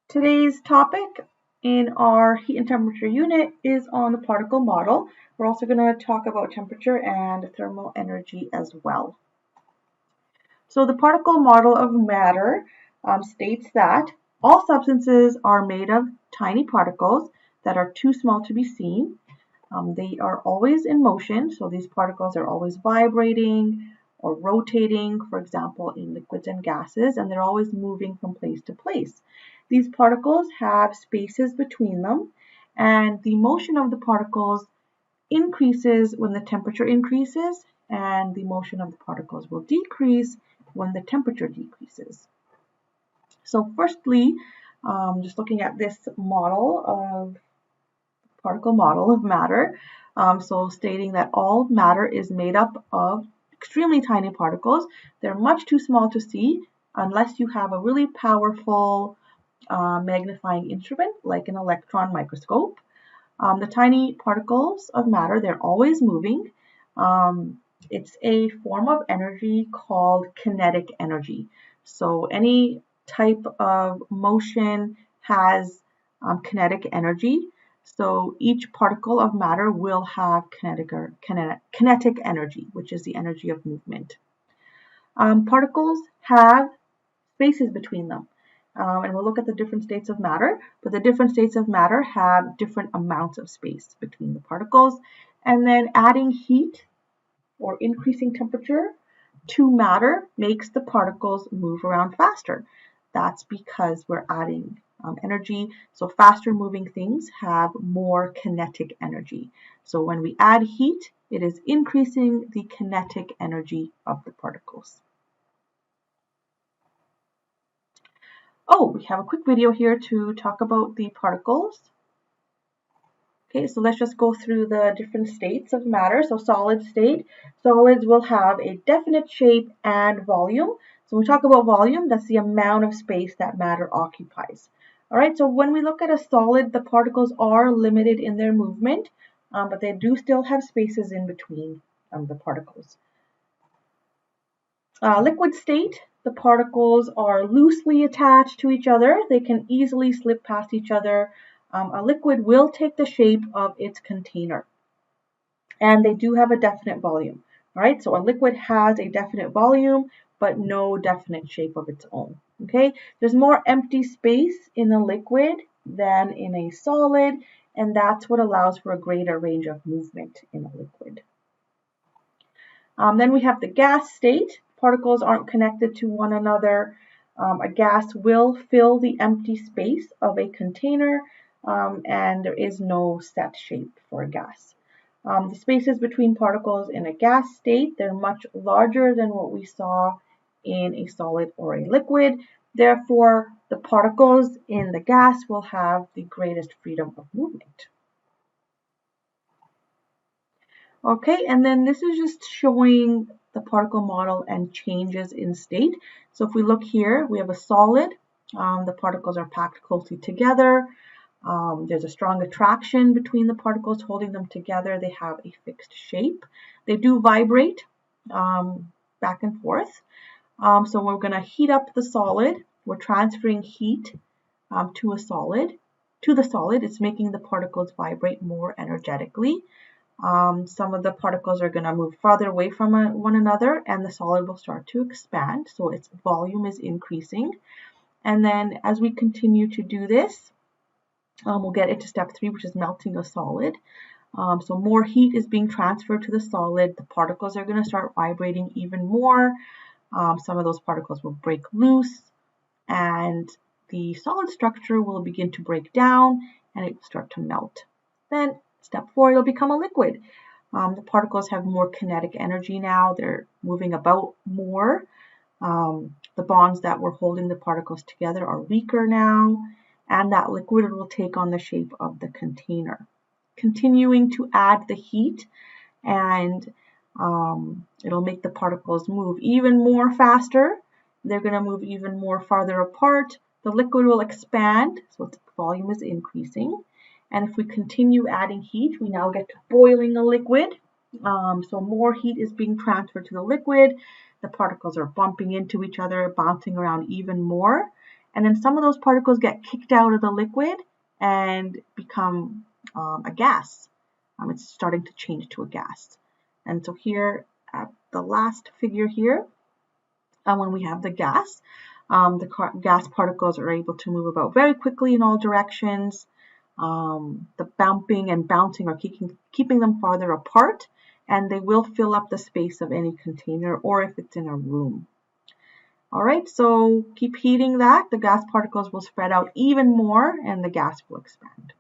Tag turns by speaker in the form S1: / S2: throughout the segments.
S1: Today's topic in our heat and temperature unit is on the particle model. We're also going to talk about temperature and thermal energy as well. So the particle model of matter states that all substances are made of tiny particles that are too small to be seen. They are always in motion, so these particles are always vibrating or rotating, for example, in liquids and gases, and they're always moving from place to place. These particles have spaces between them, and the motion of the particles increases when the temperature increases, and the motion of the particles will decrease when the temperature decreases. So firstly, just looking at this particle model of matter, so stating that all matter is made up of extremely tiny particles. They're much too small to see unless you have a really powerful magnifying instrument like an electron microscope. The tiny particles of matter, they're always moving. It's a form of energy called kinetic energy. So any type of motion has kinetic energy. So each particle of matter will have kinetic energy, which is the energy of movement. Particles have spaces between them. And we'll look at the different states of matter, but the different states of matter have different amounts of space between the particles. And then adding heat or increasing temperature to matter makes the particles move around faster. That's because we're adding energy. So faster moving things have more kinetic energy. So when we add heat, it is increasing the kinetic energy of the particles. Oh, we have a quick video here to talk about the particles. Okay, so let's just go through the different states of matter. So solid state, solids will have a definite shape and volume. So when we talk about volume, that's the amount of space that matter occupies. All right, so when we look at a solid, the particles are limited in their movement, but they do still have spaces in between the particles. Liquid state, the particles are loosely attached to each other. They can easily slip past each other. A liquid will take the shape of its container, and they do have a definite volume. All right, so a liquid has a definite volume, but no definite shape of its own. Okay, there's more empty space in a liquid than in a solid, and that's what allows for a greater range of movement in a liquid. Then we have the gas state. Particles aren't connected to one another. A gas will fill the empty space of a container, and there is no set shape for a gas. The spaces between particles in a gas state, they're much larger than what we saw in a solid or a liquid. Therefore, the particles in the gas will have the greatest freedom of movement. Okay, and then this is just showing the particle model and changes in state. So if we look here, we have a solid. The particles are packed closely together. There's a strong attraction between the particles holding them together. They have a fixed shape. They do vibrate back and forth. So we're going to heat up the solid. We're transferring heat to the solid. It's making the particles vibrate more energetically. Some of the particles are going to move farther away from one another, and the solid will start to expand, so its volume is increasing. And then as we continue to do this, we'll get into step 3, which is melting a solid. So more heat is being transferred to the solid. The particles are going to start vibrating even more. Some of those particles will break loose, and the solid structure will begin to break down, and it will start to melt. Then step 4, it'll become a liquid. The particles have more kinetic energy now. They're moving about more. The bonds that were holding the particles together are weaker now, and that liquid will take on the shape of the container. Continuing to add the heat, and it'll make the particles move even more faster. They're going to move even more farther apart. The liquid will expand, so its volume is increasing. And if we continue adding heat, we now get to boiling a liquid. So more heat is being transferred to the liquid. The particles are bumping into each other, bouncing around even more. and then some of those particles get kicked out of the liquid and become a gas. It's starting to change to a gas. And so here at the last figure here, when we have the gas, the gas particles are able to move about very quickly in all directions. The bumping and bouncing are keeping them farther apart, and they will fill up the space of any container or if it's in a room. All right, so keep heating that. The gas particles will spread out even more and the gas will expand.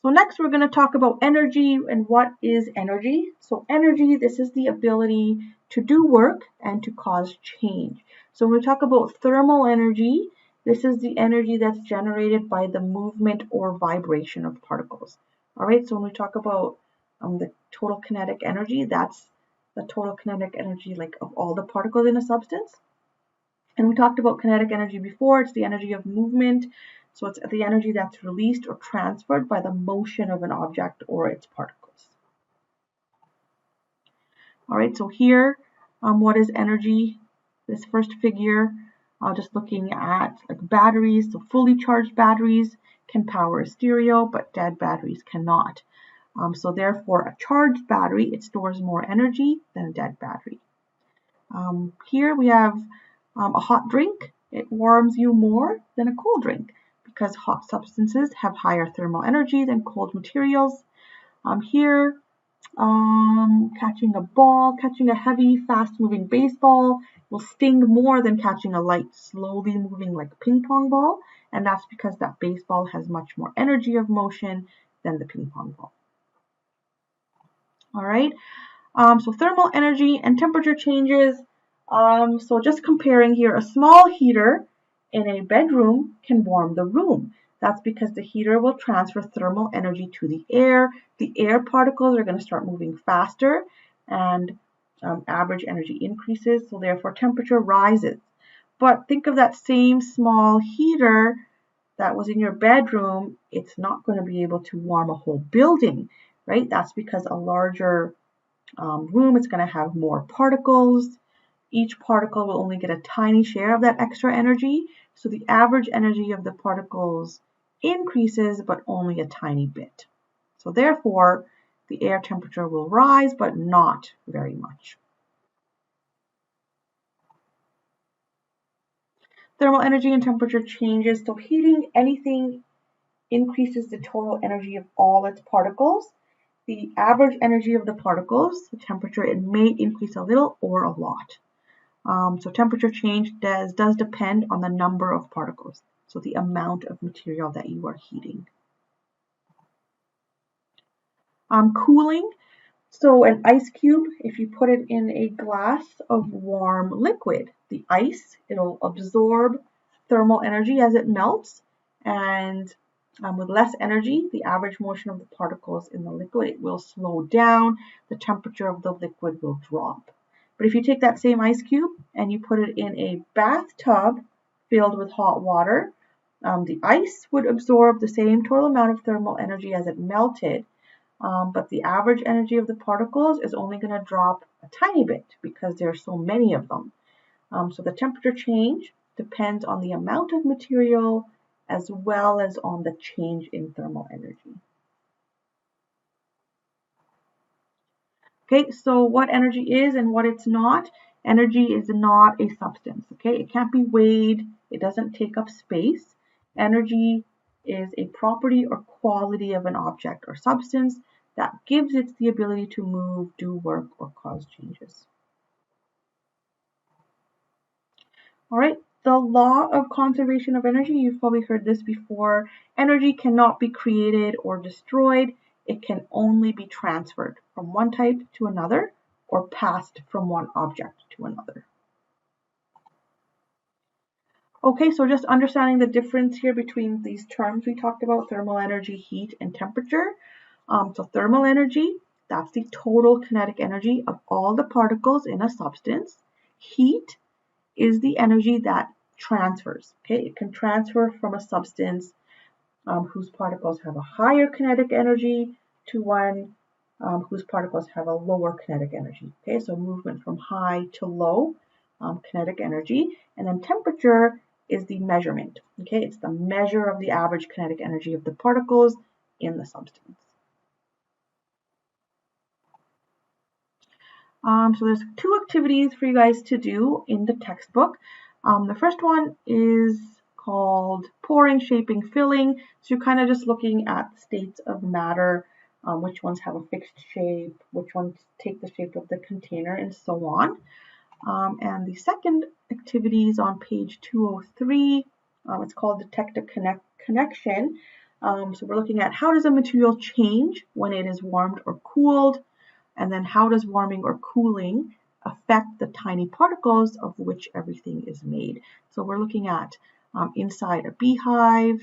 S1: So next we're going to talk about energy and what is energy. So energy, this is the ability to do work and to cause change. So when we talk about thermal energy, this is the energy that's generated by the movement or vibration of particles. All right, so when we talk about the total kinetic energy, that's the total kinetic energy of all the particles in a substance. And we talked about kinetic energy before. It's the energy of movement. So it's the energy that's released or transferred by the motion of an object or its particles. All right, so here, what is energy? This first figure, just looking at batteries. So fully charged batteries can power a stereo, but dead batteries cannot. So therefore, a charged battery, it stores more energy than a dead battery. Here we have a hot drink. It warms you more than a cold drink because hot substances have higher thermal energy than cold materials. Here, catching a ball, catching a heavy, fast-moving baseball will sting more than catching a light, slowly moving ping pong ball, and that's because that baseball has much more energy of motion than the ping pong ball. All right, so thermal energy and temperature changes. So just comparing here, a small heater in a bedroom can warm the room. That's because the heater will transfer thermal energy to the air. The air particles are going to start moving faster and average energy increases, so therefore temperature rises. But think of that same small heater that was in your bedroom, it's not going to be able to warm a whole building, right? That's because a larger room is going to have more particles. Each particle will only get a tiny share of that extra energy, so the average energy of the particles increases, but only a tiny bit. So therefore, the air temperature will rise, but not very much. Thermal energy and temperature changes. So heating anything increases the total energy of all its particles. The average energy of the particles, the temperature, it may increase a little or a lot. So temperature change does depend on the number of particles, so the amount of material that you are heating. Cooling, so an ice cube, if you put it in a glass of warm liquid, the ice, it'll absorb thermal energy as it melts, and with less energy, the average motion of the particles in the liquid will slow down, the temperature of the liquid will drop. But if you take that same ice cube and you put it in a bathtub filled with hot water, the ice would absorb the same total amount of thermal energy as it melted, but the average energy of the particles is only going to drop a tiny bit because there are so many of them. So the temperature change depends on the amount of material as well as on the change in thermal energy. Okay, so what energy is and what it's not. Energy is not a substance, okay? It can't be weighed. It doesn't take up space. Energy is a property or quality of an object or substance that gives it the ability to move, do work, or cause changes. All right, the law of conservation of energy, you've probably heard this before. Energy cannot be created or destroyed. It can only be transferred from one type to another or passed from one object to another. Okay, so just understanding the difference here between these terms we talked about, thermal energy, heat, and temperature. So thermal energy, that's the total kinetic energy of all the particles in a substance. Heat is the energy that transfers. Okay, it can transfer from a substance whose particles have a higher kinetic energy to one whose particles have a lower kinetic energy. Okay, so movement from high to low kinetic energy, and then temperature is the measurement. Okay, it's the measure of the average kinetic energy of the particles in the substance. So there's 2 activities for you guys to do in the textbook. The first one is called pouring, shaping, filling. So you're kind of just looking at states of matter, which ones have a fixed shape, which ones take the shape of the container, and so on. And the second activity is on page 203. It's called Detect a Connection. So we're looking at how does a material change when it is warmed or cooled, and then how does warming or cooling affect the tiny particles of which everything is made. So we're looking at inside a beehive,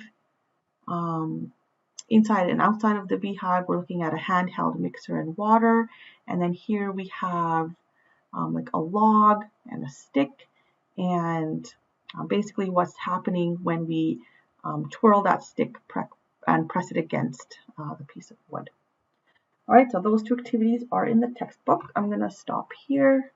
S1: inside and outside of the beehive. We're looking at a handheld mixer and water, and then here we have like a log and a stick, and basically what's happening when we twirl that stick and press it against the piece of wood. All right, so those 2 activities are in the textbook. I'm going to stop here.